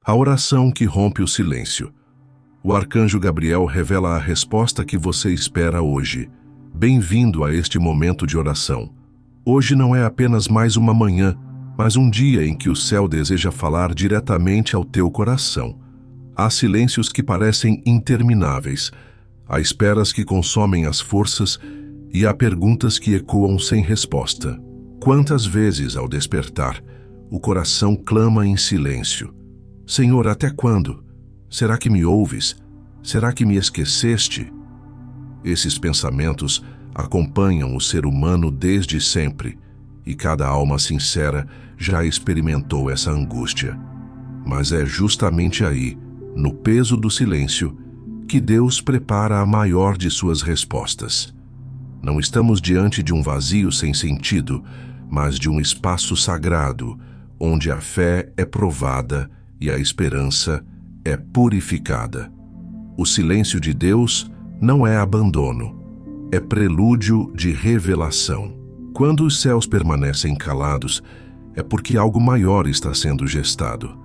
A oração que rompe o silêncio. O arcanjo Gabriel revela a resposta que você espera hoje. Bem-vindo a este momento de oração. Hoje não é apenas mais uma manhã, mas um dia em que o céu deseja falar diretamente ao teu coração. Há silêncios que parecem intermináveis, há esperas que consomem as forças e há perguntas que ecoam sem resposta. Quantas vezes, ao despertar, o coração clama em silêncio: Senhor, até quando? Será que me ouves? Será que me esqueceste? Esses pensamentos acompanham o ser humano desde sempre, e cada alma sincera já experimentou essa angústia. Mas é justamente aí, no peso do silêncio, que Deus prepara a maior de suas respostas. Não estamos diante de um vazio sem sentido, mas de um espaço sagrado, onde a fé é provada e a esperança é purificada. O silêncio de Deus não é abandono, é prelúdio de revelação. Quando os céus permanecem calados, é porque algo maior está sendo gestado.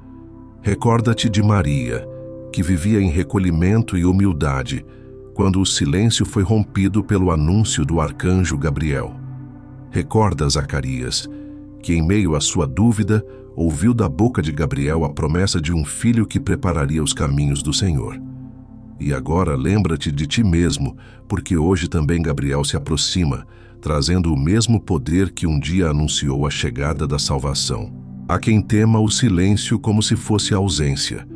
Recorda-te de Maria, que vivia em recolhimento e humildade, quando o silêncio foi rompido pelo anúncio do arcanjo Gabriel. Recorda Zacarias, que em meio à sua dúvida, ouviu da boca de Gabriel a promessa de um filho que prepararia os caminhos do Senhor. E agora lembra-te de ti mesmo, porque hoje também Gabriel se aproxima, trazendo o mesmo poder que um dia anunciou a chegada da salvação. Há quem tema o silêncio como se fosse a ausência,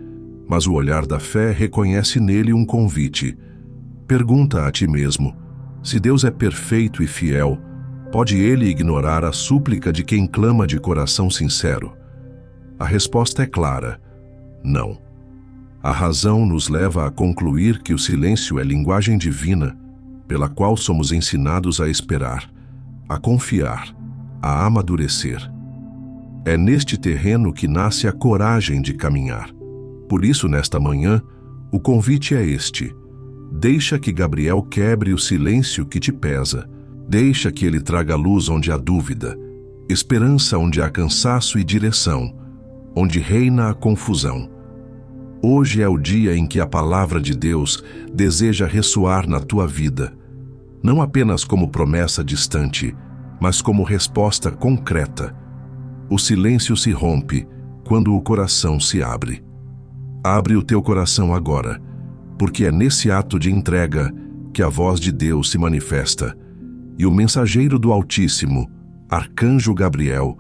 mas o olhar da fé reconhece nele um convite. Pergunta a ti mesmo: se Deus é perfeito e fiel, pode ele ignorar a súplica de quem clama de coração sincero? A resposta é clara: não. A razão nos leva a concluir que o silêncio é linguagem divina, pela qual somos ensinados a esperar, a confiar, a amadurecer. É neste terreno que nasce a coragem de caminhar. Por isso, nesta manhã, o convite é este: deixa que Gabriel quebre o silêncio que te pesa. Deixa que ele traga luz onde há dúvida, esperança onde há cansaço e direção, onde reina a confusão. Hoje é o dia em que a palavra de Deus deseja ressoar na tua vida, não apenas como promessa distante, mas como resposta concreta. O silêncio se rompe quando o coração se abre. Abre o teu coração agora, porque é nesse ato de entrega que a voz de Deus se manifesta, e o mensageiro do Altíssimo, Arcanjo Gabriel,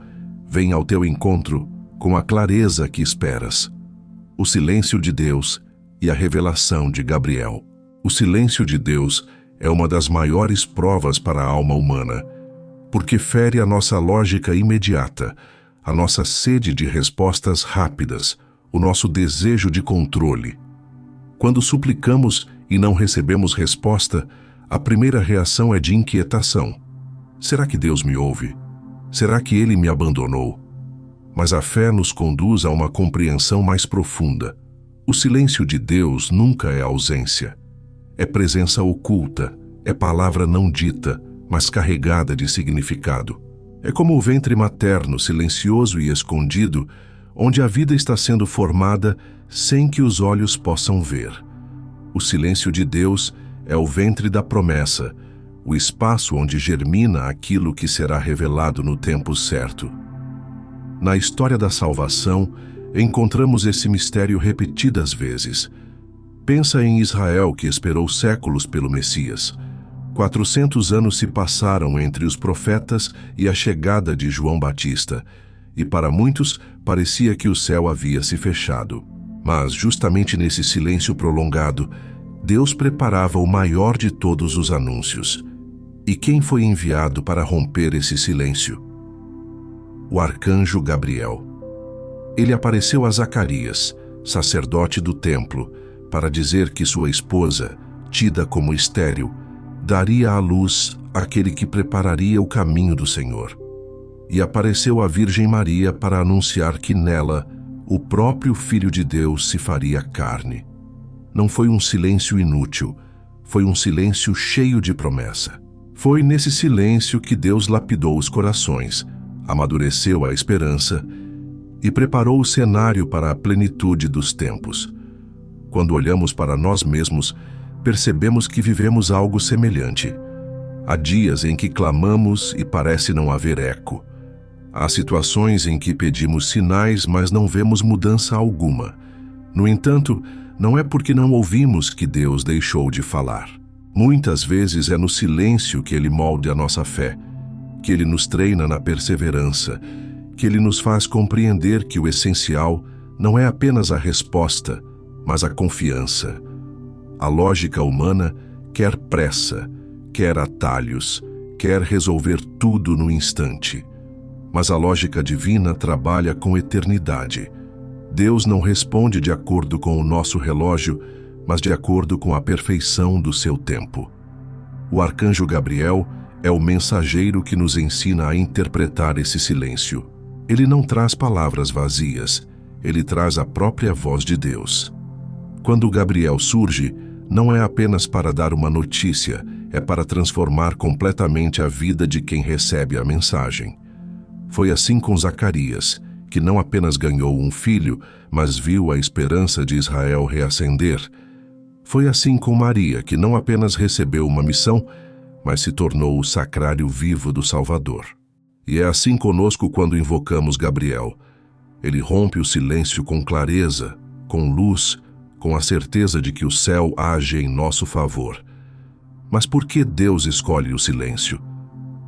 vem ao teu encontro com a clareza que esperas. O silêncio de Deus e a revelação de Gabriel. O silêncio de Deus é uma das maiores provas para a alma humana, porque fere a nossa lógica imediata, a nossa sede de respostas rápidas, o nosso desejo de controle. Quando suplicamos e não recebemos resposta, a primeira reação é de inquietação. Será que Deus me ouve? Será que Ele me abandonou? Mas a fé nos conduz a uma compreensão mais profunda. O silêncio de Deus nunca é ausência. É presença oculta, é palavra não dita, mas carregada de significado. É como o ventre materno silencioso e escondido, onde a vida está sendo formada sem que os olhos possam ver. O silêncio de Deus é o ventre da promessa, o espaço onde germina aquilo que será revelado no tempo certo. Na história da salvação, encontramos esse mistério repetidas vezes. Pensa em Israel, que esperou séculos pelo Messias. 400 anos se passaram entre os profetas e a chegada de João Batista, e para muitos parecia que o céu havia se fechado. Mas justamente nesse silêncio prolongado, Deus preparava o maior de todos os anúncios. E quem foi enviado para romper esse silêncio? O arcanjo Gabriel. Ele apareceu a Zacarias, sacerdote do templo, para dizer que sua esposa, tida como estéril, daria à luz aquele que prepararia o caminho do Senhor. E apareceu a Virgem Maria para anunciar que nela o próprio Filho de Deus se faria carne. Não foi um silêncio inútil, foi um silêncio cheio de promessa. Foi nesse silêncio que Deus lapidou os corações, amadureceu a esperança e preparou o cenário para a plenitude dos tempos. Quando olhamos para nós mesmos, percebemos que vivemos algo semelhante. Há dias em que clamamos e parece não haver eco. Há situações em que pedimos sinais, mas não vemos mudança alguma. No entanto, não é porque não ouvimos que Deus deixou de falar. Muitas vezes é no silêncio que Ele molda a nossa fé, que Ele nos treina na perseverança, que Ele nos faz compreender que o essencial não é apenas a resposta, mas a confiança. A lógica humana quer pressa, quer atalhos, quer resolver tudo no instante. Mas a lógica divina trabalha com eternidade. Deus não responde de acordo com o nosso relógio, mas de acordo com a perfeição do seu tempo. O arcanjo Gabriel é o mensageiro que nos ensina a interpretar esse silêncio. Ele não traz palavras vazias, ele traz a própria voz de Deus. Quando Gabriel surge, não é apenas para dar uma notícia, é para transformar completamente a vida de quem recebe a mensagem. Foi assim com Zacarias, que não apenas ganhou um filho, mas viu a esperança de Israel reacender. Foi assim com Maria, que não apenas recebeu uma missão, mas se tornou o sacrário vivo do Salvador. E é assim conosco quando invocamos Gabriel. Ele rompe o silêncio com clareza, com luz, com a certeza de que o céu age em nosso favor. Mas por que Deus escolhe o silêncio?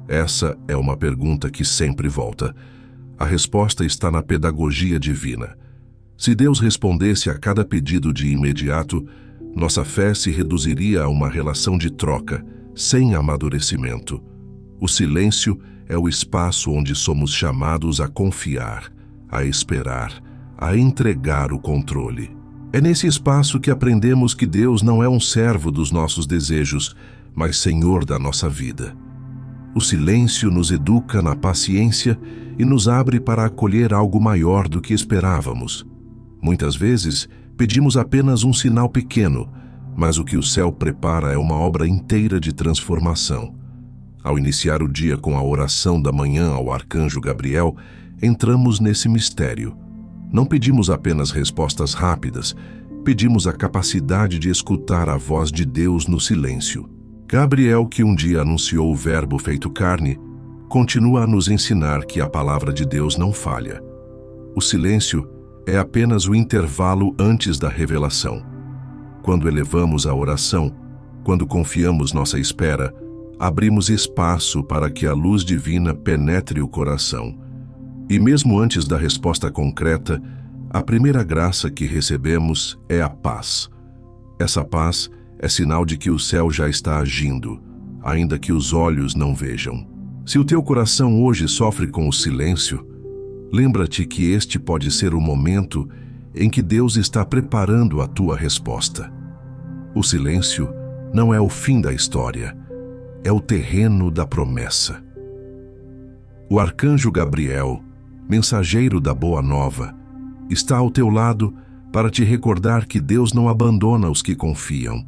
Essa é uma pergunta que sempre volta. A resposta está na pedagogia divina. Se Deus respondesse a cada pedido de imediato, nossa fé se reduziria a uma relação de troca, sem amadurecimento. O silêncio é o espaço onde somos chamados a confiar, a esperar, a entregar o controle. É nesse espaço que aprendemos que Deus não é um servo dos nossos desejos, mas Senhor da nossa vida. O silêncio nos educa na paciência e nos abre para acolher algo maior do que esperávamos. Muitas vezes, pedimos apenas um sinal pequeno, mas o que o céu prepara é uma obra inteira de transformação. Ao iniciar o dia com a oração da manhã ao arcanjo Gabriel, entramos nesse mistério. Não pedimos apenas respostas rápidas, pedimos a capacidade de escutar a voz de Deus no silêncio. Gabriel, que um dia anunciou o Verbo feito carne, continua a nos ensinar que a palavra de Deus não falha. O silêncio é apenas o intervalo antes da revelação. Quando elevamos a oração, quando confiamos nossa espera, abrimos espaço para que a luz divina penetre o coração. E mesmo antes da resposta concreta, a primeira graça que recebemos é a paz. Essa paz é sinal de que o céu já está agindo, ainda que os olhos não vejam. Se o teu coração hoje sofre com o silêncio, lembra-te que este pode ser o momento em que Deus está preparando a tua resposta. O silêncio não é o fim da história, é o terreno da promessa. O arcanjo Gabriel, mensageiro da Boa Nova, está ao teu lado para te recordar que Deus não abandona os que confiam.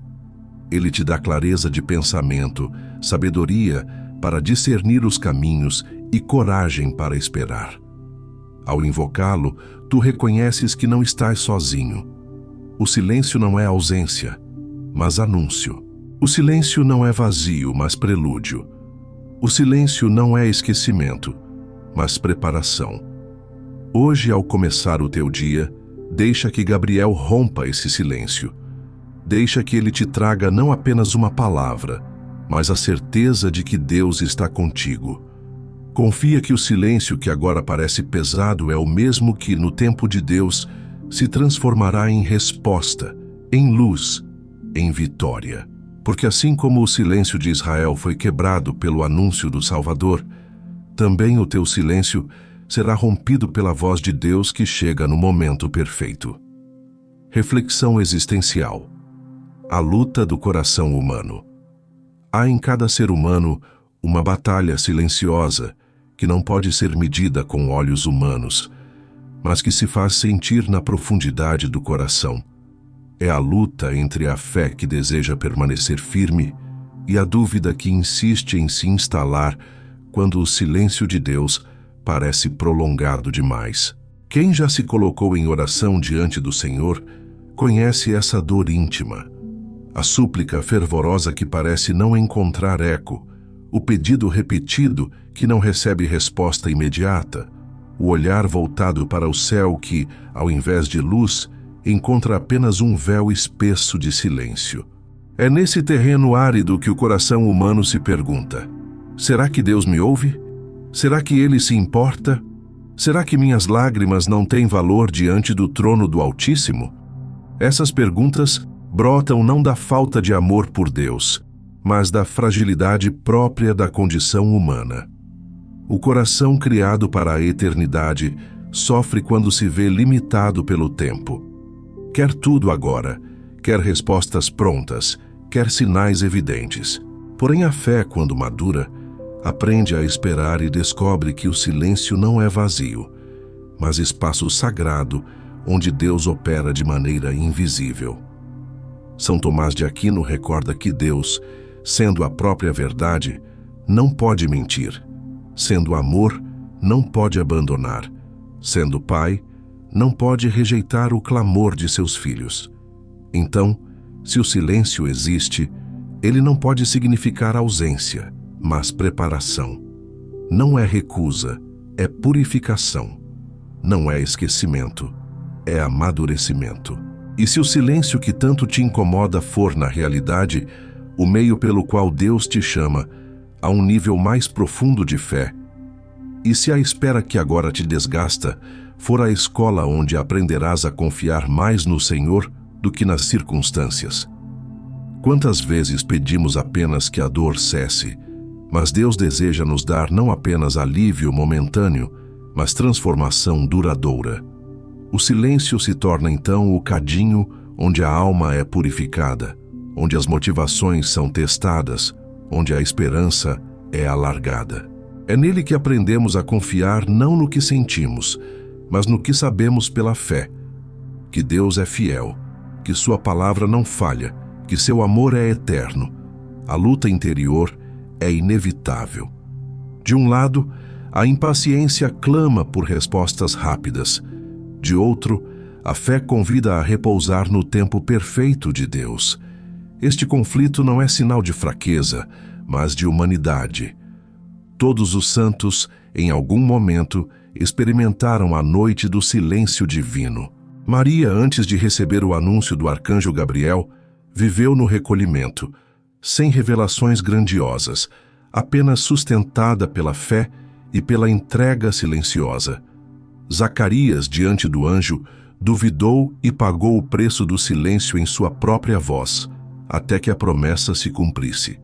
Ele te dá clareza de pensamento, sabedoria para discernir os caminhos e coragem para esperar. Ao invocá-lo, tu reconheces que não estás sozinho. O silêncio não é ausência, mas anúncio. O silêncio não é vazio, mas prelúdio. O silêncio não é esquecimento, mas preparação. Hoje, ao começar o teu dia, deixa que Gabriel rompa esse silêncio. Deixa que ele te traga não apenas uma palavra, mas a certeza de que Deus está contigo. Confia que o silêncio que agora parece pesado é o mesmo que, no tempo de Deus, se transformará em resposta, em luz, em vitória. Porque assim como o silêncio de Israel foi quebrado pelo anúncio do Salvador, também o teu silêncio será rompido pela voz de Deus que chega no momento perfeito. Reflexão existencial. A luta do coração humano. Há em cada ser humano uma batalha silenciosa que não pode ser medida com olhos humanos, mas que se faz sentir na profundidade do coração. É a luta entre a fé que deseja permanecer firme e a dúvida que insiste em se instalar quando o silêncio de Deus parece prolongado demais. Quem já se colocou em oração diante do Senhor conhece essa dor íntima. A súplica fervorosa que parece não encontrar eco, o pedido repetido que não recebe resposta imediata, o olhar voltado para o céu que, ao invés de luz, encontra apenas um véu espesso de silêncio. É nesse terreno árido que o coração humano se pergunta: será que Deus me ouve? Será que Ele se importa? Será que minhas lágrimas não têm valor diante do trono do Altíssimo? Essas perguntas brotam não da falta de amor por Deus, mas da fragilidade própria da condição humana. O coração criado para a eternidade sofre quando se vê limitado pelo tempo. Quer tudo agora, quer respostas prontas, quer sinais evidentes. Porém, a fé, quando madura, aprende a esperar e descobre que o silêncio não é vazio, mas espaço sagrado onde Deus opera de maneira invisível. São Tomás de Aquino recorda que Deus, sendo a própria verdade, não pode mentir. Sendo amor, não pode abandonar. Sendo Pai, não pode rejeitar o clamor de seus filhos. Então, se o silêncio existe, ele não pode significar ausência, mas preparação. Não é recusa, é purificação. Não é esquecimento, é amadurecimento. E se o silêncio que tanto te incomoda for, na realidade, o meio pelo qual Deus te chama a um nível mais profundo de fé, e se a espera que agora te desgasta for a escola onde aprenderás a confiar mais no Senhor do que nas circunstâncias. Quantas vezes pedimos apenas que a dor cesse, mas Deus deseja nos dar não apenas alívio momentâneo, mas transformação duradoura. O silêncio se torna então o cadinho onde a alma é purificada, onde as motivações são testadas, onde a esperança é alargada. É nele que aprendemos a confiar não no que sentimos, mas no que sabemos pela fé, que Deus é fiel, que sua palavra não falha, que seu amor é eterno. A luta interior é inevitável. De um lado, a impaciência clama por respostas rápidas. De outro, a fé convida a repousar no tempo perfeito de Deus. Este conflito não é sinal de fraqueza, mas de humanidade. Todos os santos, em algum momento, experimentaram a noite do silêncio divino. Maria, antes de receber o anúncio do arcanjo Gabriel, viveu no recolhimento, sem revelações grandiosas, apenas sustentada pela fé e pela entrega silenciosa. Zacarias, diante do anjo, duvidou e pagou o preço do silêncio em sua própria voz, até que a promessa se cumprisse.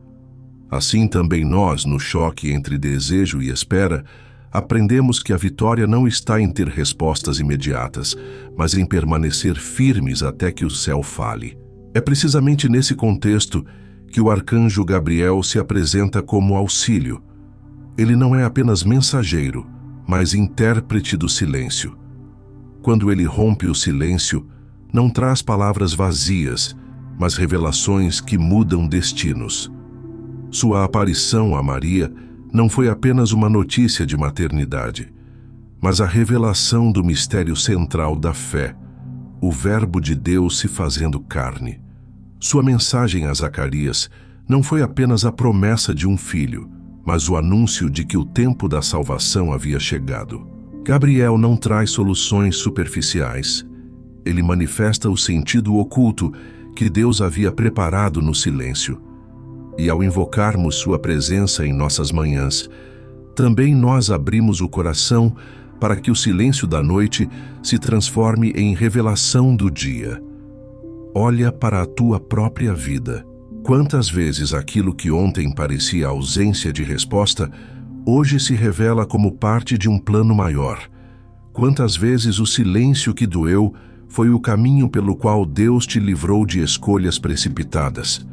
Assim também nós, no choque entre desejo e espera, aprendemos que a vitória não está em ter respostas imediatas, mas em permanecer firmes até que o céu fale. É precisamente nesse contexto que o arcanjo Gabriel se apresenta como auxílio. Ele não é apenas mensageiro, mas intérprete do silêncio. Quando ele rompe o silêncio, não traz palavras vazias, mas revelações que mudam destinos. Sua aparição a Maria não foi apenas uma notícia de maternidade, mas a revelação do mistério central da fé, o Verbo de Deus se fazendo carne. Sua mensagem a Zacarias não foi apenas a promessa de um filho, mas o anúncio de que o tempo da salvação havia chegado. Gabriel não traz soluções superficiais. Ele manifesta o sentido oculto que Deus havia preparado no silêncio. E ao invocarmos sua presença em nossas manhãs, também nós abrimos o coração para que o silêncio da noite se transforme em revelação do dia. Olha para a tua própria vida. Quantas vezes aquilo que ontem parecia ausência de resposta, hoje se revela como parte de um plano maior? Quantas vezes o silêncio que doeu foi o caminho pelo qual Deus te livrou de escolhas precipitadas?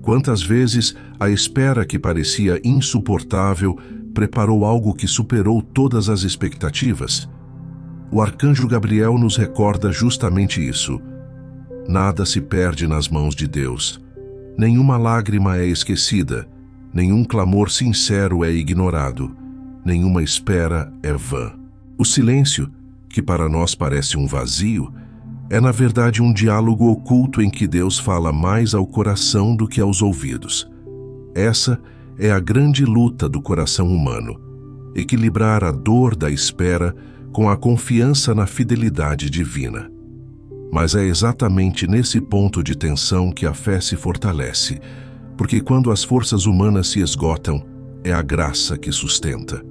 Quantas vezes a espera que parecia insuportável preparou algo que superou todas as expectativas? O arcanjo Gabriel nos recorda justamente isso. Nada se perde nas mãos de Deus. Nenhuma lágrima é esquecida, nenhum clamor sincero é ignorado, nenhuma espera é vã. O silêncio, que para nós parece um vazio, é na verdade um diálogo oculto em que Deus fala mais ao coração do que aos ouvidos. Essa é a grande luta do coração humano: equilibrar a dor da espera com a confiança na fidelidade divina. Mas é exatamente nesse ponto de tensão que a fé se fortalece, porque quando as forças humanas se esgotam, é a graça que sustenta.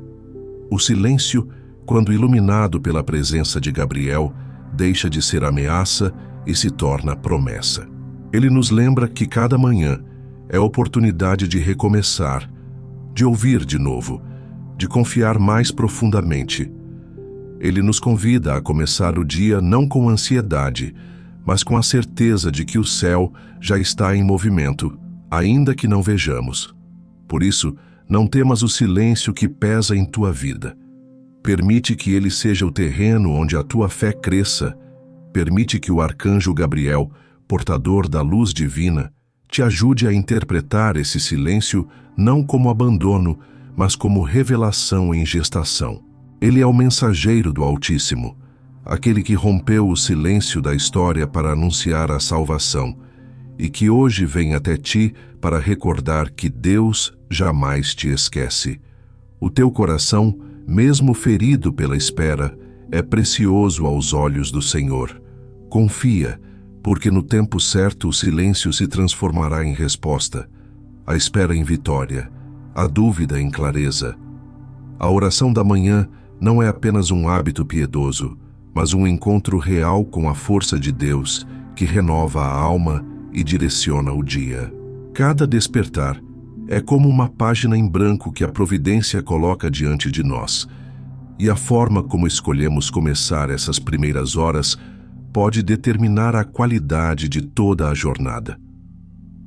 O silêncio, quando iluminado pela presença de Gabriel, deixa de ser ameaça e se torna promessa. Ele nos lembra que cada manhã é oportunidade de recomeçar, de ouvir de novo, de confiar mais profundamente. Ele nos convida a começar o dia não com ansiedade, mas com a certeza de que o céu já está em movimento, ainda que não vejamos. Por isso, não temas o silêncio que pesa em tua vida. Permite que ele seja o terreno onde a tua fé cresça. Permite que o arcanjo Gabriel, portador da luz divina, te ajude a interpretar esse silêncio não como abandono, mas como revelação em gestação. Ele é o mensageiro do Altíssimo, aquele que rompeu o silêncio da história para anunciar a salvação, e que hoje vem até ti para recordar que Deus jamais te esquece. O teu coração, mesmo ferido pela espera, é precioso aos olhos do Senhor. Confia, porque no tempo certo o silêncio se transformará em resposta, a espera em vitória, a dúvida em clareza. A oração da manhã não é apenas um hábito piedoso, mas um encontro real com a força de Deus que renova a alma e direciona o dia. Cada despertar é como uma página em branco que a providência coloca diante de nós, e a forma como escolhemos começar essas primeiras horas pode determinar a qualidade de toda a jornada.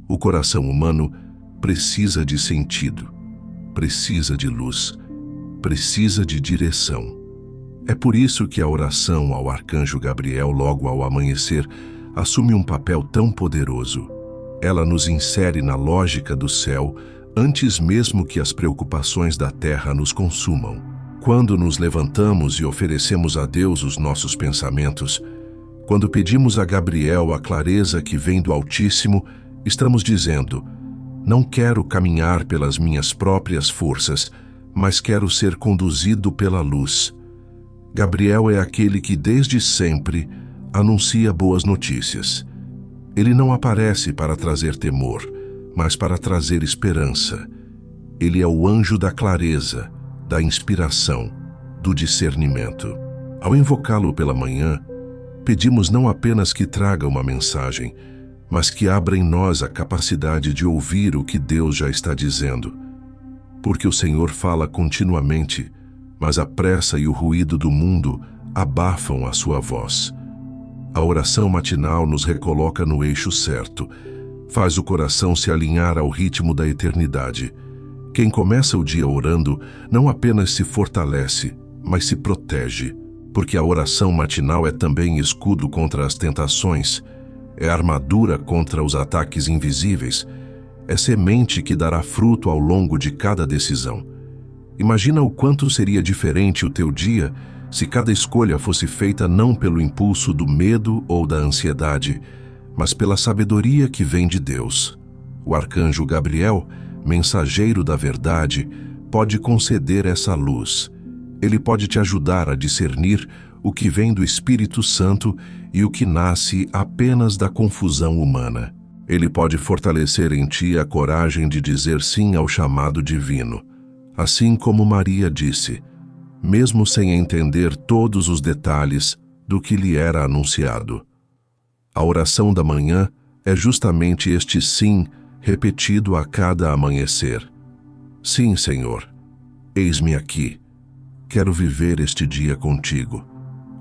O coração humano precisa de sentido, precisa de luz, precisa de direção. É por isso que a oração ao arcanjo Gabriel logo ao amanhecer assume um papel tão poderoso. Ela nos insere na lógica do céu antes mesmo que as preocupações da terra nos consumam. Quando nos levantamos e oferecemos a Deus os nossos pensamentos, quando pedimos a Gabriel a clareza que vem do Altíssimo, estamos dizendo: não quero caminhar pelas minhas próprias forças, mas quero ser conduzido pela luz. Gabriel é aquele que desde sempre anuncia boas notícias. Ele não aparece para trazer temor, mas para trazer esperança. Ele é o anjo da clareza, da inspiração, do discernimento. Ao invocá-lo pela manhã, pedimos não apenas que traga uma mensagem, mas que abra em nós a capacidade de ouvir o que Deus já está dizendo. Porque o Senhor fala continuamente, mas a pressa e o ruído do mundo abafam a sua voz. A oração matinal nos recoloca no eixo certo, faz o coração se alinhar ao ritmo da eternidade. Quem começa o dia orando não apenas se fortalece, mas se protege, porque a oração matinal é também escudo contra as tentações, é armadura contra os ataques invisíveis, é semente que dará fruto ao longo de cada decisão. Imagina o quanto seria diferente o teu dia se cada escolha fosse feita não pelo impulso do medo ou da ansiedade, mas pela sabedoria que vem de Deus. O arcanjo Gabriel, mensageiro da verdade, pode conceder essa luz. Ele pode te ajudar a discernir o que vem do Espírito Santo e o que nasce apenas da confusão humana. Ele pode fortalecer em ti a coragem de dizer sim ao chamado divino. Assim como Maria disse, mesmo sem entender todos os detalhes do que lhe era anunciado. A oração da manhã é justamente este sim repetido a cada amanhecer. Sim, Senhor, eis-me aqui. Quero viver este dia contigo.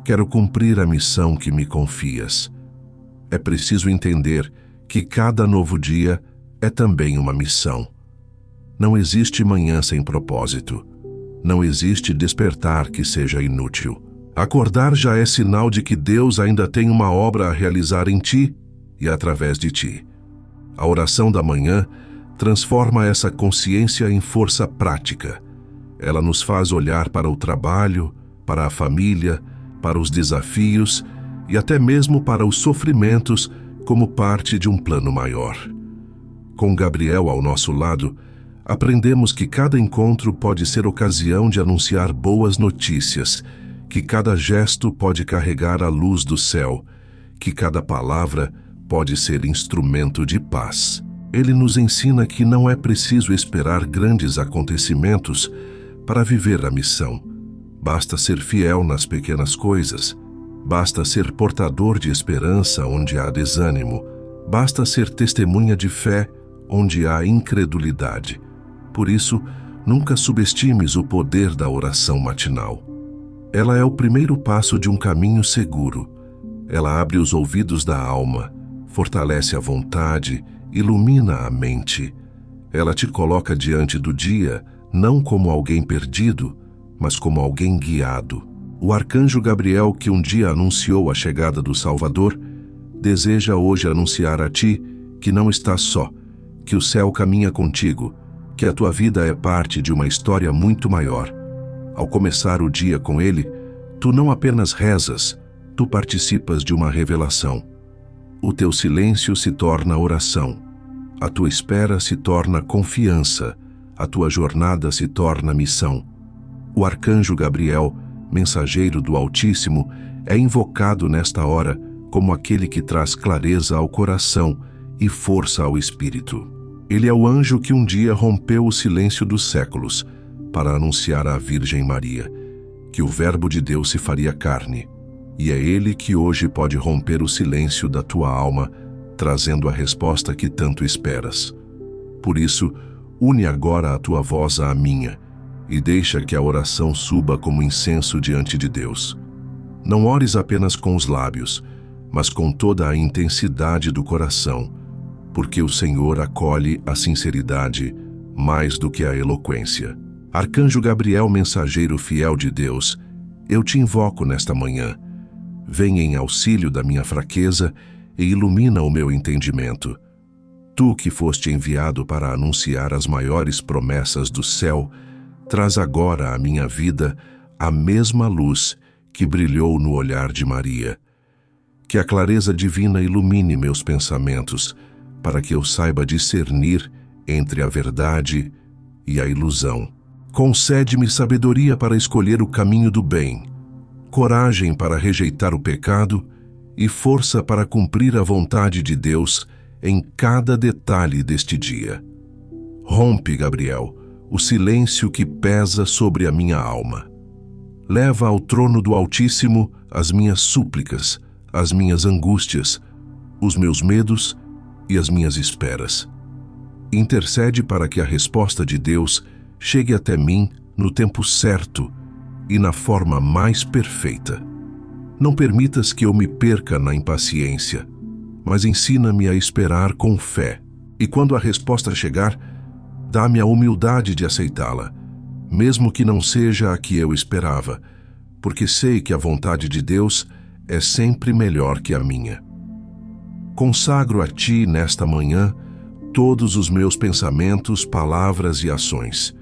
Quero cumprir a missão que me confias. É preciso entender que cada novo dia é também uma missão. Não existe manhã sem propósito. Não existe despertar que seja inútil. Acordar já é sinal de que Deus ainda tem uma obra a realizar em ti e através de ti. A oração da manhã transforma essa consciência em força prática. Ela nos faz olhar para o trabalho, para a família, para os desafios e até mesmo para os sofrimentos como parte de um plano maior. Com Gabriel ao nosso lado, aprendemos que cada encontro pode ser ocasião de anunciar boas notícias, que cada gesto pode carregar a luz do céu, que cada palavra pode ser instrumento de paz. Ele nos ensina que não é preciso esperar grandes acontecimentos para viver a missão. Basta ser fiel nas pequenas coisas, basta ser portador de esperança onde há desânimo, basta ser testemunha de fé onde há incredulidade. Por isso, nunca subestimes o poder da oração matinal. Ela é o primeiro passo de um caminho seguro. Ela abre os ouvidos da alma, fortalece a vontade, ilumina a mente. Ela te coloca diante do dia, não como alguém perdido, mas como alguém guiado. O arcanjo Gabriel, que um dia anunciou a chegada do Salvador, deseja hoje anunciar a ti que não estás só, que o céu caminha contigo, que a tua vida é parte de uma história muito maior. Ao começar o dia com ele, tu não apenas rezas, tu participas de uma revelação. O teu silêncio se torna oração, a tua espera se torna confiança, a tua jornada se torna missão. O arcanjo Gabriel, mensageiro do Altíssimo, é invocado nesta hora como aquele que traz clareza ao coração e força ao espírito. Ele é o anjo que um dia rompeu o silêncio dos séculos para anunciar à Virgem Maria que o Verbo de Deus se faria carne, e é ele que hoje pode romper o silêncio da tua alma, trazendo a resposta que tanto esperas. Por isso, une agora a tua voz à minha e deixa que a oração suba como incenso diante de Deus. Não ores apenas com os lábios, mas com toda a intensidade do coração, porque o Senhor acolhe a sinceridade mais do que a eloquência. Arcanjo Gabriel, mensageiro fiel de Deus, eu te invoco nesta manhã. Vem em auxílio da minha fraqueza e ilumina o meu entendimento. Tu que foste enviado para anunciar as maiores promessas do céu, traz agora à minha vida a mesma luz que brilhou no olhar de Maria. Que a clareza divina ilumine meus pensamentos, para que eu saiba discernir entre a verdade e a ilusão. Concede-me sabedoria para escolher o caminho do bem, coragem para rejeitar o pecado e força para cumprir a vontade de Deus em cada detalhe deste dia. Rompe, Gabriel, o silêncio que pesa sobre a minha alma. Leva ao trono do Altíssimo as minhas súplicas, as minhas angústias, os meus medos e as minhas esperas. Intercede para que a resposta de Deus chegue até mim no tempo certo e na forma mais perfeita. Não permitas que eu me perca na impaciência, mas ensina-me a esperar com fé. E quando a resposta chegar, dá-me a humildade de aceitá-la, mesmo que não seja a que eu esperava, porque sei que a vontade de Deus é sempre melhor que a minha. Consagro a Ti, nesta manhã, todos os meus pensamentos, palavras e ações.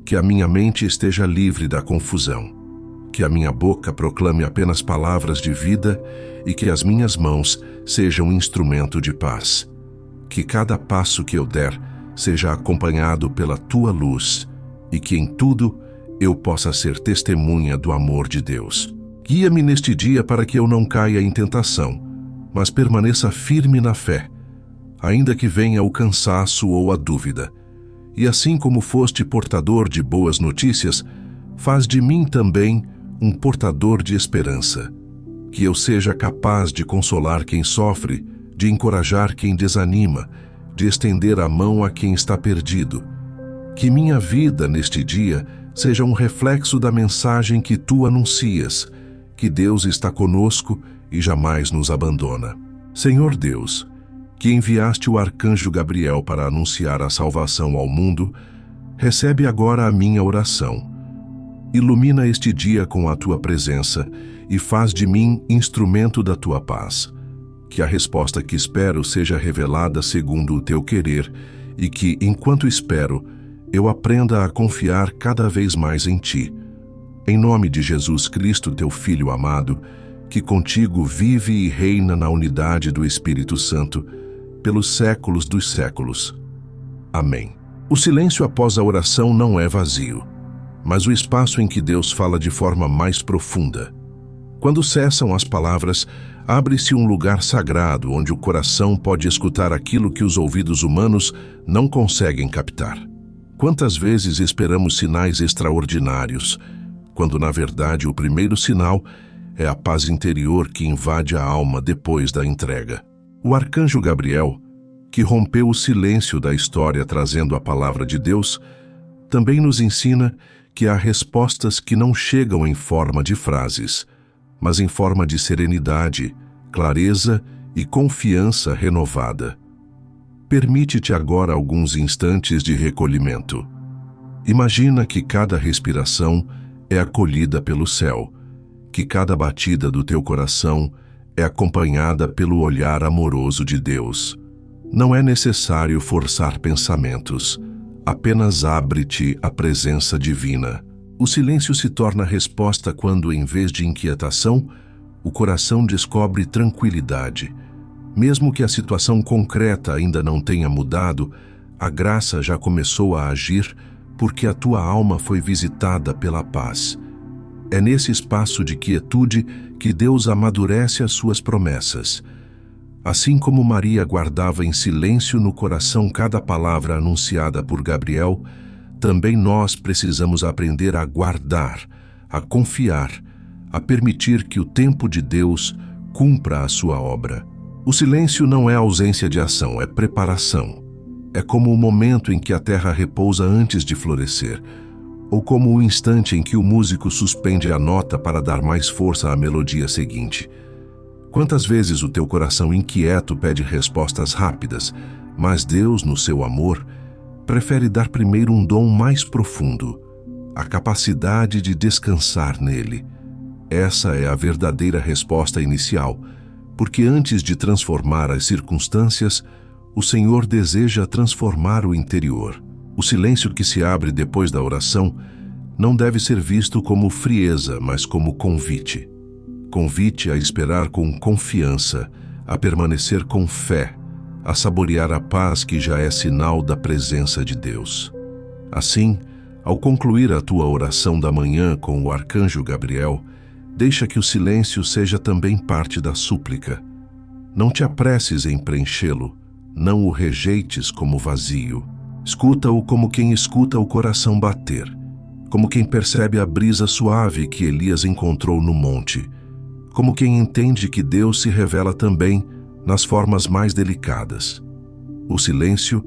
Que a minha mente esteja livre da confusão. Que a minha boca proclame apenas palavras de vida e que as minhas mãos sejam instrumento de paz. Que cada passo que eu der seja acompanhado pela Tua luz e que em tudo eu possa ser testemunha do amor de Deus. Guia-me neste dia para que eu não caia em tentação, mas permaneça firme na fé, ainda que venha o cansaço ou a dúvida. E assim como foste portador de boas notícias, faz de mim também um portador de esperança. Que eu seja capaz de consolar quem sofre, de encorajar quem desanima, de estender a mão a quem está perdido. Que minha vida neste dia seja um reflexo da mensagem que Tu anuncias, que Deus está conosco e jamais nos abandona. Senhor Deus, que enviaste o arcanjo Gabriel para anunciar a salvação ao mundo, recebe agora a minha oração. Ilumina este dia com a Tua presença e faz de mim instrumento da Tua paz. Que a resposta que espero seja revelada segundo o Teu querer e que, enquanto espero, eu aprenda a confiar cada vez mais em Ti. Em nome de Jesus Cristo, teu Filho amado, que contigo vive e reina na unidade do Espírito Santo, pelos séculos dos séculos. Amém. O silêncio após a oração não é vazio, mas o espaço em que Deus fala de forma mais profunda. Quando cessam as palavras, abre-se um lugar sagrado onde o coração pode escutar aquilo que os ouvidos humanos não conseguem captar. Quantas vezes esperamos sinais extraordinários, quando na verdade o primeiro sinal é a paz interior que invade a alma depois da entrega. O arcanjo Gabriel, que rompeu o silêncio da história trazendo a palavra de Deus, também nos ensina que há respostas que não chegam em forma de frases, mas em forma de serenidade, clareza e confiança renovada. Permite-te agora alguns instantes de recolhimento. Imagina que cada respiração é acolhida pelo céu, que cada batida do teu coração é acompanhada pelo olhar amoroso de Deus. Não é necessário forçar pensamentos, apenas abre-te à presença divina. O silêncio se torna resposta quando, em vez de inquietação, o coração descobre tranquilidade. Mesmo que a situação concreta ainda não tenha mudado, a graça já começou a agir porque a tua alma foi visitada pela paz. É nesse espaço de quietude que Deus amadurece as suas promessas. Assim como Maria guardava em silêncio no coração cada palavra anunciada por Gabriel, também nós precisamos aprender a guardar, a confiar, a permitir que o tempo de Deus cumpra a sua obra. O silêncio não é ausência de ação, é preparação. É como o momento em que a terra repousa antes de florescer, ou como o instante em que o músico suspende a nota para dar mais força à melodia seguinte. Quantas vezes o teu coração inquieto pede respostas rápidas, mas Deus, no seu amor, prefere dar primeiro um dom mais profundo, a capacidade de descansar nele. Essa é a verdadeira resposta inicial, porque antes de transformar as circunstâncias, o Senhor deseja transformar o interior. O silêncio que se abre depois da oração não deve ser visto como frieza, mas como convite. Convite a esperar com confiança, a permanecer com fé, a saborear a paz que já é sinal da presença de Deus. Assim, ao concluir a tua oração da manhã com o arcanjo Gabriel, deixa que o silêncio seja também parte da súplica. Não te apresses em preenchê-lo, não o rejeites como vazio. Escuta-o como quem escuta o coração bater, como quem percebe a brisa suave que Elias encontrou no monte, como quem entende que Deus se revela também nas formas mais delicadas. O silêncio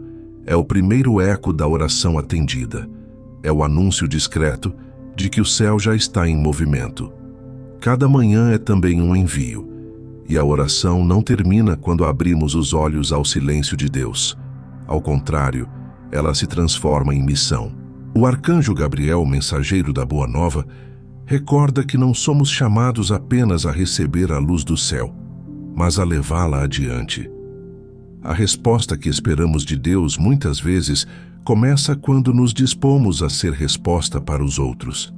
é o primeiro eco da oração atendida. É o anúncio discreto de que o céu já está em movimento. Cada manhã é também um envio, e a oração não termina quando abrimos os olhos ao silêncio de Deus. Ao contrário, ela se transforma em missão. O arcanjo Gabriel, mensageiro da Boa Nova, recorda que não somos chamados apenas a receber a luz do céu, mas a levá-la adiante. A resposta que esperamos de Deus muitas vezes começa quando nos dispomos a ser resposta para os outros.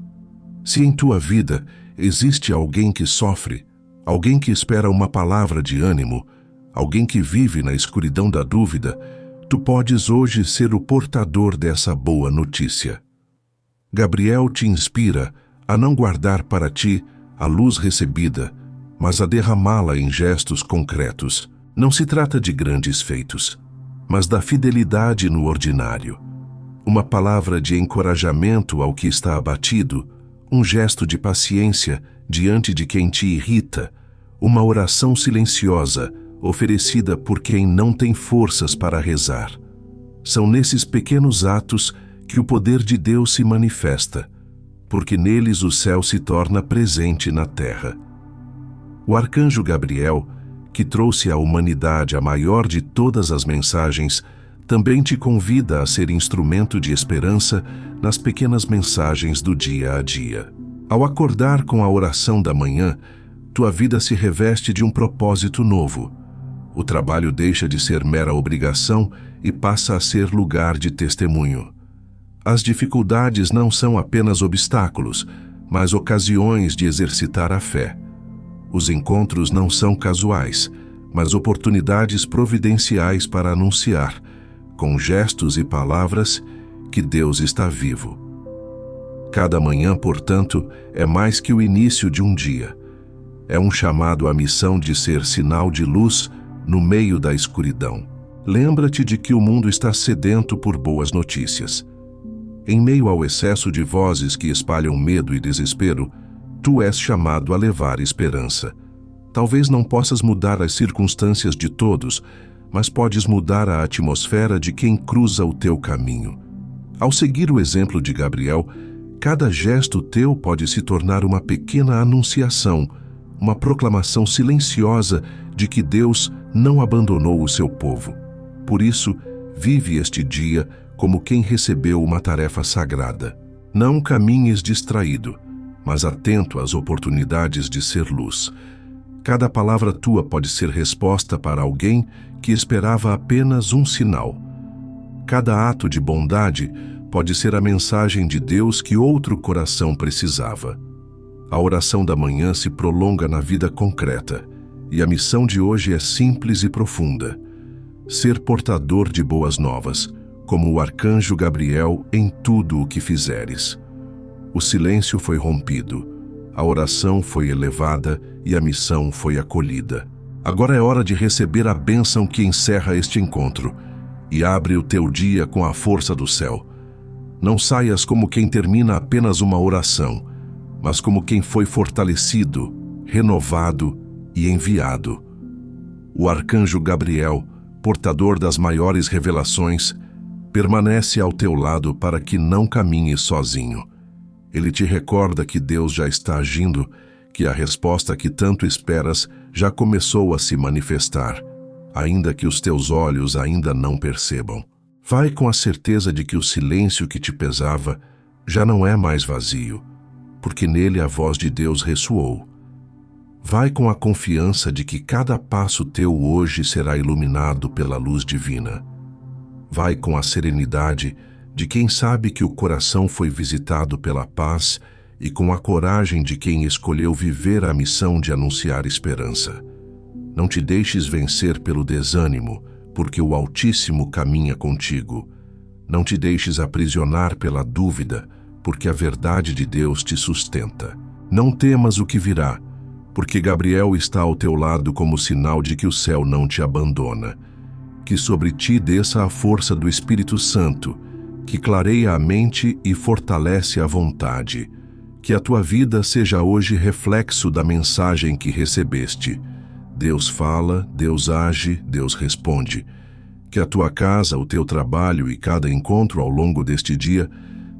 Se em tua vida existe alguém que sofre, alguém que espera uma palavra de ânimo, alguém que vive na escuridão da dúvida, tu podes hoje ser o portador dessa boa notícia. Gabriel te inspira a não guardar para ti a luz recebida, mas a derramá-la em gestos concretos. Não se trata de grandes feitos, mas da fidelidade no ordinário. Uma palavra de encorajamento ao que está abatido, um gesto de paciência diante de quem te irrita, uma oração silenciosa oferecida por quem não tem forças para rezar. São nesses pequenos atos que o poder de Deus se manifesta, porque neles o céu se torna presente na terra. O arcanjo Gabriel, que trouxe à humanidade a maior de todas as mensagens, também te convida a ser instrumento de esperança nas pequenas mensagens do dia a dia. Ao acordar com a oração da manhã, tua vida se reveste de um propósito novo. O trabalho deixa de ser mera obrigação e passa a ser lugar de testemunho. As dificuldades não são apenas obstáculos, mas ocasiões de exercitar a fé. Os encontros não são casuais, mas oportunidades providenciais para anunciar, com gestos e palavras, que Deus está vivo. Cada manhã, portanto, é mais que o início de um dia. É um chamado à missão de ser sinal de luz no meio da escuridão. Lembra-te de que o mundo está sedento por boas notícias. Em meio ao excesso de vozes que espalham medo e desespero, tu és chamado a levar esperança. Talvez não possas mudar as circunstâncias de todos, mas podes mudar a atmosfera de quem cruza o teu caminho. Ao seguir o exemplo de Gabriel, cada gesto teu pode se tornar uma pequena anunciação, uma proclamação silenciosa de que Deus não abandonou o seu povo. Por isso, vive este dia como quem recebeu uma tarefa sagrada. Não caminhes distraído, mas atento às oportunidades de ser luz. Cada palavra tua pode ser resposta para alguém que esperava apenas um sinal. Cada ato de bondade pode ser a mensagem de Deus que outro coração precisava. A oração da manhã se prolonga na vida concreta, e a missão de hoje é simples e profunda: ser portador de boas novas, como o arcanjo Gabriel em tudo o que fizeres. O silêncio foi rompido, a oração foi elevada e a missão foi acolhida. Agora é hora de receber a bênção que encerra este encontro e abre o teu dia com a força do céu. Não saias como quem termina apenas uma oração, mas como quem foi fortalecido, renovado e enviado. O arcanjo Gabriel, portador das maiores revelações, permanece ao teu lado para que não caminhes sozinho. Ele te recorda que Deus já está agindo, que a resposta que tanto esperas já começou a se manifestar, ainda que os teus olhos ainda não percebam. Vai com a certeza de que o silêncio que te pesava já não é mais vazio, porque nele a voz de Deus ressoou. Vai com a confiança de que cada passo teu hoje será iluminado pela luz divina. Vai com a serenidade de quem sabe que o coração foi visitado pela paz e com a coragem de quem escolheu viver a missão de anunciar esperança. Não te deixes vencer pelo desânimo, porque o Altíssimo caminha contigo. Não te deixes aprisionar pela dúvida, porque a verdade de Deus te sustenta. Não temas o que virá, porque Gabriel está ao teu lado como sinal de que o céu não te abandona. Que sobre ti desça a força do Espírito Santo, que clareia a mente e fortalece a vontade. Que a tua vida seja hoje reflexo da mensagem que recebeste. Deus fala, Deus age, Deus responde. Que a tua casa, o teu trabalho e cada encontro ao longo deste dia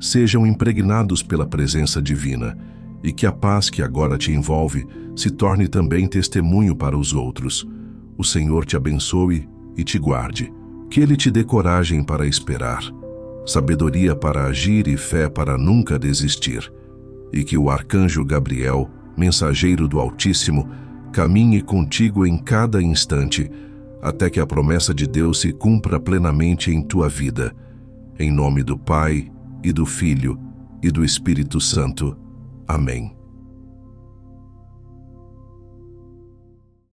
sejam impregnados pela presença divina, e que a paz que agora te envolve se torne também testemunho para os outros. O Senhor te abençoe e te guarde. Que Ele te dê coragem para esperar, sabedoria para agir e fé para nunca desistir. E que o arcanjo Gabriel, mensageiro do Altíssimo, caminhe contigo em cada instante, até que a promessa de Deus se cumpra plenamente em tua vida. Em nome do Pai, e do Filho, e do Espírito Santo. Amém.